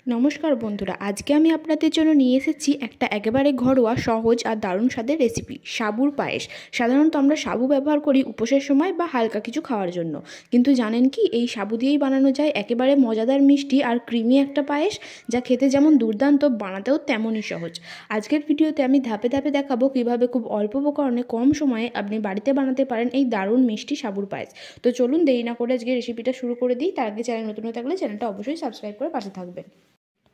নমস্কার বন্ধুরা, আজকে আমি আপনাদের জন্য নিয়ে এসেছি একটা একেবারে ঘরোয়া, সহজ আর দারুণ স্বাদের রেসিপি, সাবুর পায়েস। সাধারণত আমরা সাবু ব্যবহার করি উপোসের সময় বা হালকা কিছু খাওয়ার জন্য, কিন্তু জানেন কি এই সাবু দিয়েই বানানো যায় একেবারে মজাদার, মিষ্টি আর ক্রিমি একটা পায়েস, যা খেতে যেমন দুর্দান্ত, বানাতেও তেমনই সহজ। আজকের ভিডিওতে আমি ধাপে ধাপে দেখাবো কীভাবে খুব অল্প উপকরণে কম সময়ে আপনি বাড়িতে বানাতে পারেন এই দারুণ মিষ্টি সাবুর পায়েস। তো চলুন দেরি না করে আজকে রেসিপিটা শুরু করে দিই। তার আগে চ্যানেল নতুন হয়ে থাকলে চ্যানেলটা অবশ্যই সাবস্ক্রাইব করে পাশে থাকবেন।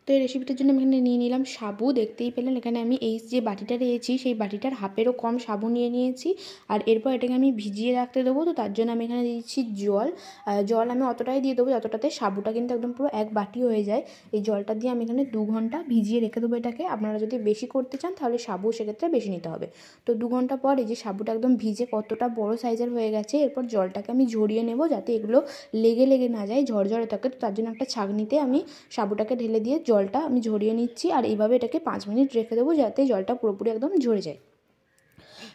তো এই রেসিপিটার জন্য আমি এখানে নিয়ে নিলাম সাবু। দেখতেই পেলেন এখানে আমি এই যে বাটিটা নিয়েছি সেই বাটিটার হাফেরও কম সাবু নিয়ে নিয়েছি। আর এরপর এটাকে আমি ভিজিয়ে রাখতে দেবো। তো তার জন্য আমি এখানে দিচ্ছি জল আমি অতটাই দিয়ে দেবো যতটাতে সাবুটা কিন্তু একদম পুরো এক বাটি হয়ে যায়। এই জলটা দিয়ে আমি এখানে 2 ঘন্টা ভিজিয়ে রেখে দেবো এটাকে। আপনারা যদি বেশি করতে চান তাহলে সাবু সেক্ষেত্রে বেশি নিতে হবে। তো 2 ঘন্টা পর এই যে সাবুটা একদম ভিজে কতটা বড় সাইজের হয়ে গেছে। এরপর জলটাকে আমি ঝরিয়ে নেব যাতে এগুলো লেগে না যায়, ঝরঝরে থাকে। তো তার জন্য একটা ছাঁকনিতে আমি সাবুটাকে ঢেলে দিয়ে জলটা আমি ঝরিয়ে নিচ্ছি। আর এইভাবে এটাকে 5 মিনিট রেখে দেবো যাতে জলটা পুরোপুরি একদম ঝরে যায়।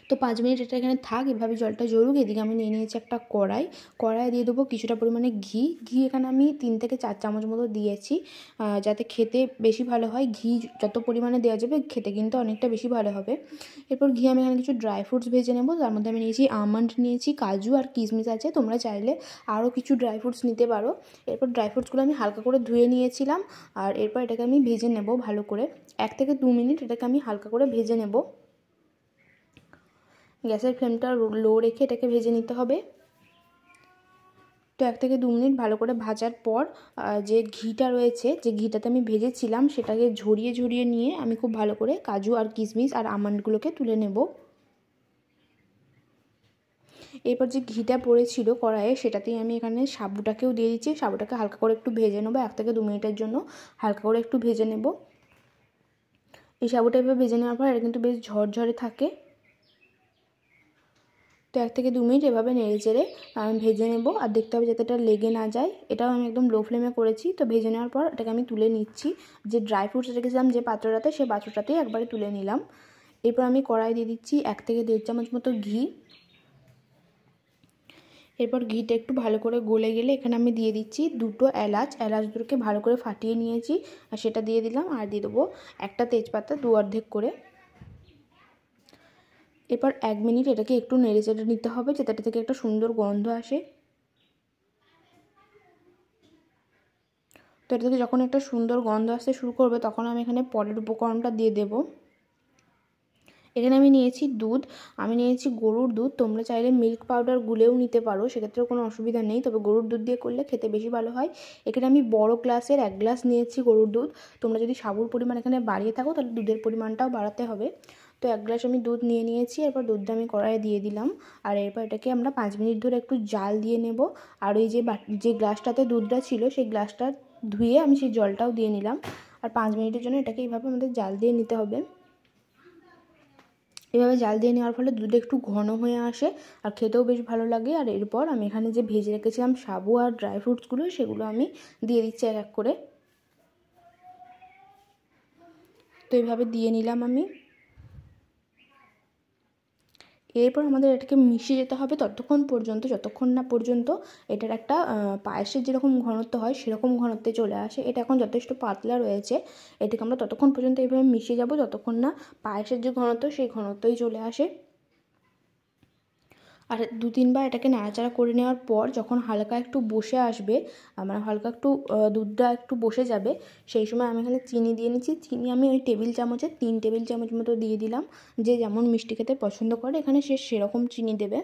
তো 5 মিনিট এটা এখানে থাক, এভাবে জলটা ঝরুক। এদিকে আমি নিয়ে নিয়েছি একটা কড়াই দিয়ে দেবো কিছুটা পরিমাণে ঘি এখানে আমি 3 থেকে 4 চামচ মতো দিয়েছি, যাতে খেতে বেশি ভালো হয়। ঘি যত পরিমাণে দেওয়া যাবে খেতে কিন্তু অনেকটা বেশি ভালো হবে। এরপর ঘি আমি এখানে কিছু ড্রাই ফ্রুটস ভেজে নেবো। তার মধ্যে আমি নিয়েছি আমন্ড, নিয়েছি কাজু আর কিশমিশ আছে। তোমরা চাইলে আরও কিছু ড্রাই ফ্রুটস নিতে পারো। এরপর ড্রাই ফ্রুটসগুলো আমি হালকা করে ধুয়ে নিয়েছিলাম। আর এরপর এটাকে আমি ভেজে নেব ভালো করে। 1 থেকে 2 মিনিট এটাকে আমি হালকা করে ভেজে নেব। গ্যাসের ফ্লেমটা লো রেখে এটাকে ভেজে নিতে হবে। তো 1 থেকে 2 মিনিট ভালো করে ভাজার পর যে ঘিটা রয়েছে, যে ঘিটাতে আমি ভেজেছিলাম সেটাকে ঝরিয়ে নিয়ে আমি খুব ভালো করে কাজু আর কিশমিশ আর আমন্ডগুলোকে তুলে নেব। এরপর যে ঘিটা পড়েছিল কড়াইয়ে সেটাতেই আমি এখানে সাবুটাকেও দিয়ে দিচ্ছি। সাবুটাকে হালকা করে একটু ভেজে নেবো, 1 থেকে 2 মিনিটের জন্য হালকা করে একটু ভেজে নেব। এই সাবুটা এভাবে ভেজে নেওয়ার পর এটা কিন্তু বেশ ঝরঝরে থাকে। তো 1 থেকে 2 মিনিট এভাবে নেড়েচেড়ে আমি ভেজে নেব। আর দেখতে হবে যাতে এটা লেগে না যায়। এটাও আমি একদম লো ফ্লেমে করেছি। তো ভেজে নেওয়ার পর এটাকে আমি তুলে নিচ্ছি। যে ড্রাই ফ্রুটস রেখেছিলাম যে পাত্রটাতে, সেই পাত্রটাতেই একবারে তুলে নিলাম। এরপর আমি কড়াই দিয়ে দিচ্ছি 1 থেকে 1.5 চামচ মতো ঘি। এরপর ঘিটা একটু ভালো করে গলে গেলে এখানে আমি দিয়ে দিচ্ছি 2টো এলাচ দুটোকে ভালো করে ফাটিয়ে নিয়েছি আর সেটা দিয়ে দিলাম। আর দিয়ে দেবো একটা তেজপাতা 2 অর্ধেক করে। এরপর 1 মিনিট এটাকে একটু নেড়েচেড়ে নিতে হবে যাতে এটা থেকে একটা সুন্দর গন্ধ আসে। তো এটা থেকে যখন একটা সুন্দর গন্ধ আসতে শুরু করবে তখন আমি এখানে পরের উপকরণটা দিয়ে দেব। এখানে আমি নিয়েছি দুধ, আমি নিয়েছি গরুর দুধ। তোমরা চাইলে মিল্ক পাউডার গুলেও নিতে পারো, সেক্ষেত্রেও কোনো অসুবিধা নেই, তবে গরুর দুধ দিয়ে করলে খেতে বেশি ভালো হয়। এখানে আমি বড় গ্লাসের 1 গ্লাস নিয়েছি গরুর দুধ। তোমরা যদি সাবুর পরিমাণ এখানে বাড়িয়ে থাকো তাহলে দুধের পরিমাণটাও বাড়াতে হবে। তো 1 গ্লাস আমি দুধ নিয়ে নিয়েছি। এরপর দুধটা আমি কড়াইয়ে দিয়ে দিলাম। আর এরপর এটাকে আমরা 5 মিনিট ধরে একটু জাল দিয়ে নেব। আর ওই যে গ্লাসটাতে দুধটা ছিল সেই গ্লাসটা ধুয়ে আমি সেই জলটাও দিয়ে নিলাম। আর 5 মিনিটের জন্য এটাকে এইভাবে আমাদের জাল দিয়ে নিতে হবে। এভাবে জাল দিয়ে নেওয়ার ফলে দুধ একটু ঘন হয়ে আসে আর খেতেও বেশ ভালো লাগে। আর এরপর আমি এখানে যে ভেজে রেখেছিলাম সাবু আর ড্রাই ফ্রুটসগুলো, সেগুলো আমি দিয়ে দিচ্ছি এক এক করে। তো এইভাবে দিয়ে নিলাম আমি। এরপর আমাদের এটাকে মিশিয়ে যেতে হবে ততক্ষণ পর্যন্ত যতক্ষণ না পর্যন্ত এটার একটা পায়েসের যেরকম ঘনত্ব হয় সেরকম ঘনত্বে চলে আসে। এটা এখন যথেষ্ট পাতলা রয়েছে। এটাকে আমরা ততক্ষণ পর্যন্ত এইভাবে মিশিয়ে যাব যতক্ষণ না পায়েসের যে ঘনত্ব সেই ঘনত্বই চলে আসে। আর 2-3 বার এটাকে নাড়াচাড়া করে নেওয়ার পর যখন হালকা একটু বসে আসবে, মানে হালকা একটু দুধটা একটু বসে যাবে, সেই সময় আমি এখানে চিনি দিয়ে নিচ্ছি। চিনি আমি ওই টেবিল চামচে 3 টেবিল চামচ মতো দিয়ে দিলাম। যে যেমন মিষ্টি খেতে পছন্দ করে এখানে সে সেরকম চিনি দেবে।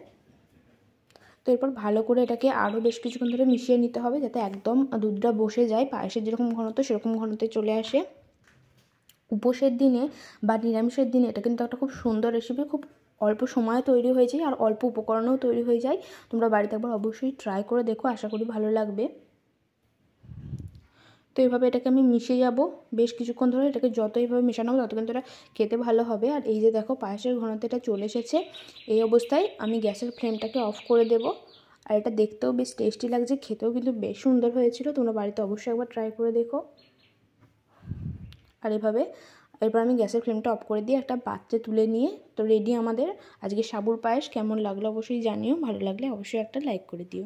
তো এরপর ভালো করে এটাকে আরও বেশ কিছুক্ষণ ধরে মিশিয়ে নিতে হবে যাতে একদম দুধটা বসে যায়, পায়েসের যেরকম ঘনত্ব সেরকম ঘনত্বে চলে আসে। উপোসের দিনে বা নিরামিষের দিনে এটা কিন্তু একটা খুব সুন্দর রেসিপি, খুব অল্প সময়ে তৈরি হয়ে যায় আর অল্প উপকরণেও তৈরি হয়ে যায়। তোমরা বাড়িতে একবার অবশ্যই ট্রাই করে দেখো, আশা করি ভালো লাগবে। তো এইভাবে এটাকে আমি মিশিয়ে যাব বেশ কিছুক্ষণ ধরে। এটাকে যত এইভাবে মেশানো হবে তত কিন্তু এটা খেতে ভালো হবে। আর এই যে দেখো পায়েসের ঘনত্ব এটা চলে এসেছে। এই অবস্থায় আমি গ্যাসের ফ্লেমটাকে অফ করে দেব। আর এটা দেখতেও বেশ টেস্টি লাগছে, খেতেও কিন্তু বেশ সুন্দর হয়েছিল। তোমরা বাড়িতে অবশ্যই একবার ট্রাই করে দেখো। আর এরপর আমি গ্যাসের ফ্লেমটা অফ করে দিয়ে একটা পাত্রে তুলে নিয়ে, তো রেডি আমাদের আজকে সাবুর পায়েস। কেমন লাগলো অবশ্যই জানিও, ভালো লাগলে অবশ্যই একটা লাইক করে দিও।